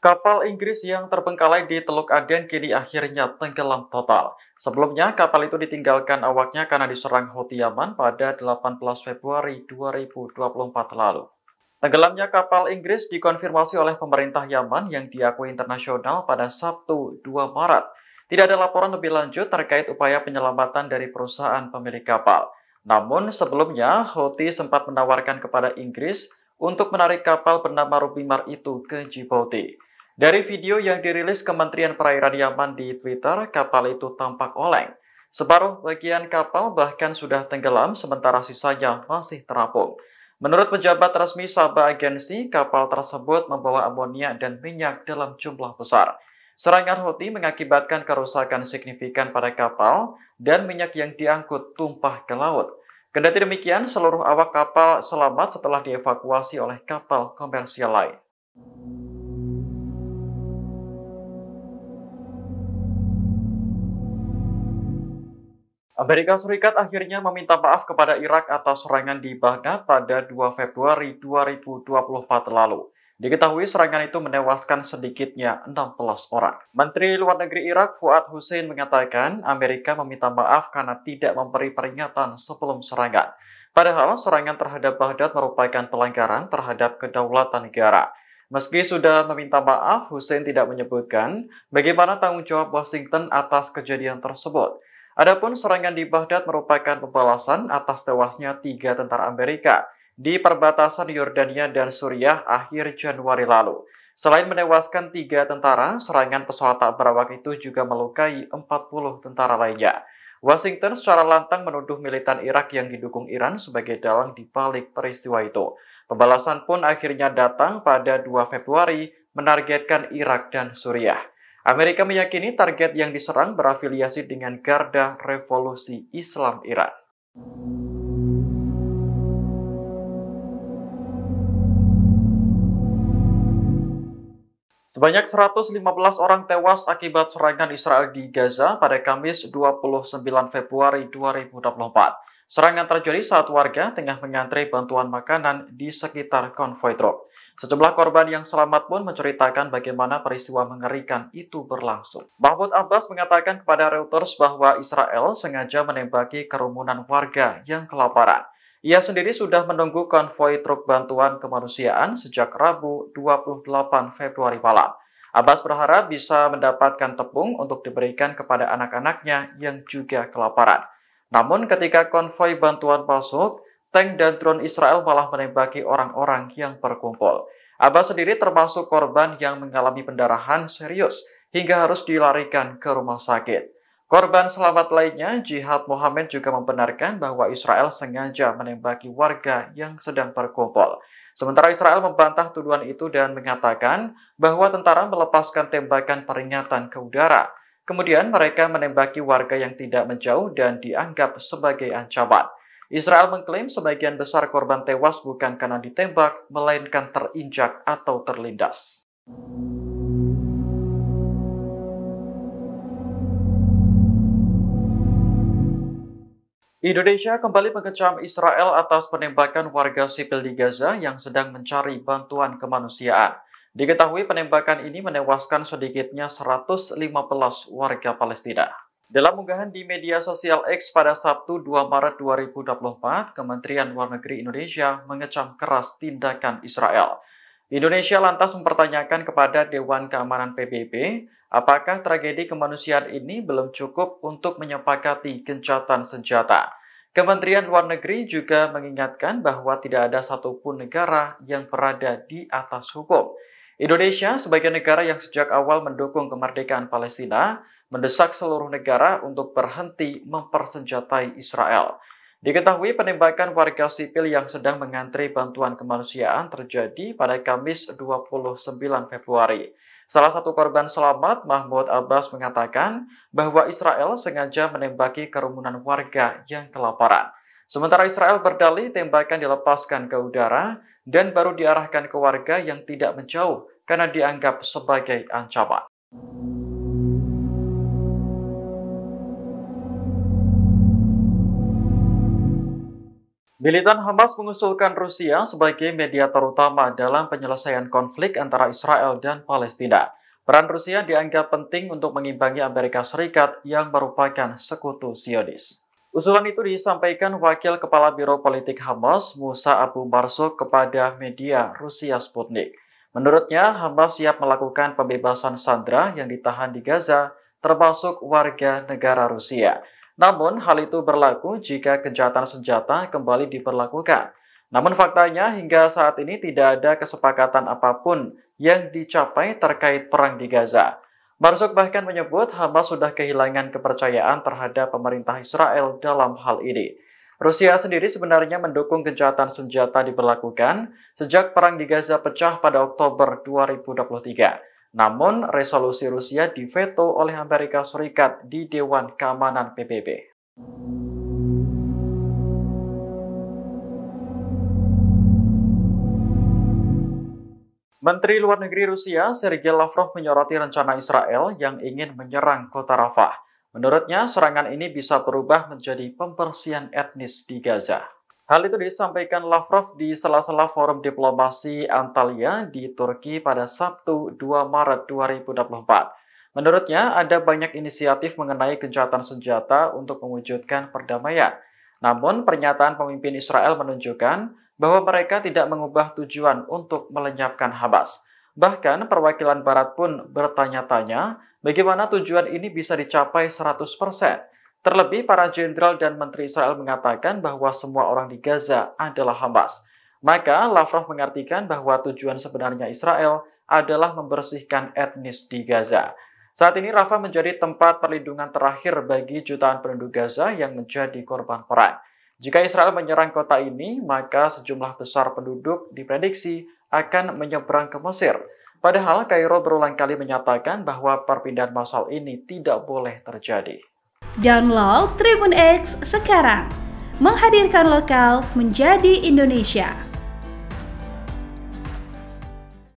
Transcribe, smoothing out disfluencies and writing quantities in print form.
Kapal Inggris yang terbengkalai di Teluk Aden kini akhirnya tenggelam total. Sebelumnya, kapal itu ditinggalkan awaknya karena diserang Houthi Yaman pada 18 Februari 2024 lalu. Tenggelamnya kapal Inggris dikonfirmasi oleh pemerintah Yaman yang diakui internasional pada Sabtu 2 Maret. Tidak ada laporan lebih lanjut terkait upaya penyelamatan dari perusahaan pemilik kapal. Namun sebelumnya, Houthi sempat menawarkan kepada Inggris untuk menarik kapal bernama Rubimar itu ke Djibouti. Dari video yang dirilis Kementerian Perairan Yaman di Twitter, kapal itu tampak oleng. Separuh bagian kapal bahkan sudah tenggelam, sementara sisanya masih terapung. Menurut pejabat resmi Sabah Agensi, kapal tersebut membawa amonia dan minyak dalam jumlah besar. Serangan Houthi mengakibatkan kerusakan signifikan pada kapal dan minyak yang diangkut tumpah ke laut. Kendati demikian, seluruh awak kapal selamat setelah dievakuasi oleh kapal komersial lain. Amerika Serikat akhirnya meminta maaf kepada Irak atas serangan di Baghdad pada 2 Februari 2024 lalu. Diketahui serangan itu menewaskan sedikitnya 16 orang. Menteri Luar Negeri Irak Fuad Hussein mengatakan Amerika meminta maaf karena tidak memberi peringatan sebelum serangan. Padahal serangan terhadap Baghdad merupakan pelanggaran terhadap kedaulatan negara. Meski sudah meminta maaf, Hussein tidak menyebutkan bagaimana tanggung jawab Washington atas kejadian tersebut. Adapun serangan di Baghdad merupakan pembalasan atas tewasnya 3 tentara Amerika di perbatasan Yordania dan Suriah akhir Januari lalu. Selain menewaskan 3 tentara, serangan pesawat tak berawak itu juga melukai 40 tentara lainnya. Washington secara lantang menuduh militan Irak yang didukung Iran sebagai dalang di balik peristiwa itu. Pembalasan pun akhirnya datang pada 2 Februari menargetkan Irak dan Suriah. Amerika meyakini target yang diserang berafiliasi dengan Garda Revolusi Islam Iran. Sebanyak 115 orang tewas akibat serangan Israel di Gaza pada Kamis 29 Februari 2024. Serangan terjadi saat warga tengah mengantre bantuan makanan di sekitar konvoi truk. Sejumlah korban yang selamat pun menceritakan bagaimana peristiwa mengerikan itu berlangsung. Mahmud Abbas mengatakan kepada Reuters bahwa Israel sengaja menembaki kerumunan warga yang kelaparan. Ia sendiri sudah menunggu konvoi truk bantuan kemanusiaan sejak Rabu 28 Februari malam. Abbas berharap bisa mendapatkan tepung untuk diberikan kepada anak-anaknya yang juga kelaparan. Namun ketika konvoi bantuan masuk, tank dan drone Israel malah menembaki orang-orang yang berkumpul. Abbas sendiri termasuk korban yang mengalami pendarahan serius hingga harus dilarikan ke rumah sakit. Korban selamat lainnya, Jihad Mohammed juga membenarkan bahwa Israel sengaja menembaki warga yang sedang berkumpul. Sementara Israel membantah tuduhan itu dan mengatakan bahwa tentara melepaskan tembakan peringatan ke udara. Kemudian mereka menembaki warga yang tidak menjauh dan dianggap sebagai ancaman. Israel mengklaim sebagian besar korban tewas bukan karena ditembak, melainkan terinjak atau terlindas. Indonesia kembali mengecam Israel atas penembakan warga sipil di Gaza yang sedang mencari bantuan kemanusiaan. Diketahui penembakan ini menewaskan sedikitnya 115 warga Palestina. Dalam unggahan di media sosial X pada Sabtu 2 Maret 2024, Kementerian Luar Negeri Indonesia mengecam keras tindakan Israel. Indonesia lantas mempertanyakan kepada Dewan Keamanan PBB, apakah tragedi kemanusiaan ini belum cukup untuk menyepakati gencatan senjata. Kementerian Luar Negeri juga mengingatkan bahwa tidak ada satupun negara yang berada di atas hukum. Indonesia sebagai negara yang sejak awal mendukung kemerdekaan Palestina, mendesak seluruh negara untuk berhenti mempersenjatai Israel. Diketahui penembakan warga sipil yang sedang mengantri bantuan kemanusiaan terjadi pada Kamis 29 Februari. Salah satu korban selamat, Mahmud Abbas, mengatakan bahwa Israel sengaja menembaki kerumunan warga yang kelaparan. Sementara Israel berdalih tembakan dilepaskan ke udara dan baru diarahkan ke warga yang tidak menjauh karena dianggap sebagai ancaman. Militan Hamas mengusulkan Rusia sebagai mediator utama dalam penyelesaian konflik antara Israel dan Palestina. Peran Rusia dianggap penting untuk mengimbangi Amerika Serikat yang merupakan sekutu Zionis. Usulan itu disampaikan Wakil Kepala Biro Politik Hamas, Musa Abu Marzuk, kepada media Rusia Sputnik. Menurutnya, Hamas siap melakukan pembebasan sandera yang ditahan di Gaza, termasuk warga negara Rusia. Namun, hal itu berlaku jika kejahatan senjata kembali diberlakukan. Namun faktanya, hingga saat ini tidak ada kesepakatan apapun yang dicapai terkait perang di Gaza. Marzuk bahkan menyebut Hamas sudah kehilangan kepercayaan terhadap pemerintah Israel dalam hal ini. Rusia sendiri sebenarnya mendukung kejahatan senjata diberlakukan sejak perang di Gaza pecah pada Oktober 2023. Namun, resolusi Rusia diveto oleh Amerika Serikat di Dewan Keamanan PBB. Menteri Luar Negeri Rusia, Sergei Lavrov, menyoroti rencana Israel yang ingin menyerang kota Rafah. Menurutnya, serangan ini bisa berubah menjadi pembersihan etnis di Gaza. Hal itu disampaikan Lavrov di sela-sela forum diplomasi Antalya di Turki pada Sabtu 2 Maret 2024. Menurutnya, ada banyak inisiatif mengenai gencatan senjata untuk mewujudkan perdamaian. Namun, pernyataan pemimpin Israel menunjukkan bahwa mereka tidak mengubah tujuan untuk melenyapkan Hamas. Bahkan, perwakilan Barat pun bertanya-tanya bagaimana tujuan ini bisa dicapai 100%. Terlebih, para jenderal dan menteri Israel mengatakan bahwa semua orang di Gaza adalah Hamas. Maka, Lavrov mengartikan bahwa tujuan sebenarnya Israel adalah membersihkan etnis di Gaza. Saat ini, Rafah menjadi tempat perlindungan terakhir bagi jutaan penduduk Gaza yang menjadi korban perang. Jika Israel menyerang kota ini, maka sejumlah besar penduduk diprediksi akan menyeberang ke Mesir. Padahal, Kairo berulang kali menyatakan bahwa perpindahan massal ini tidak boleh terjadi. Download Tribun X sekarang, menghadirkan lokal menjadi Indonesia.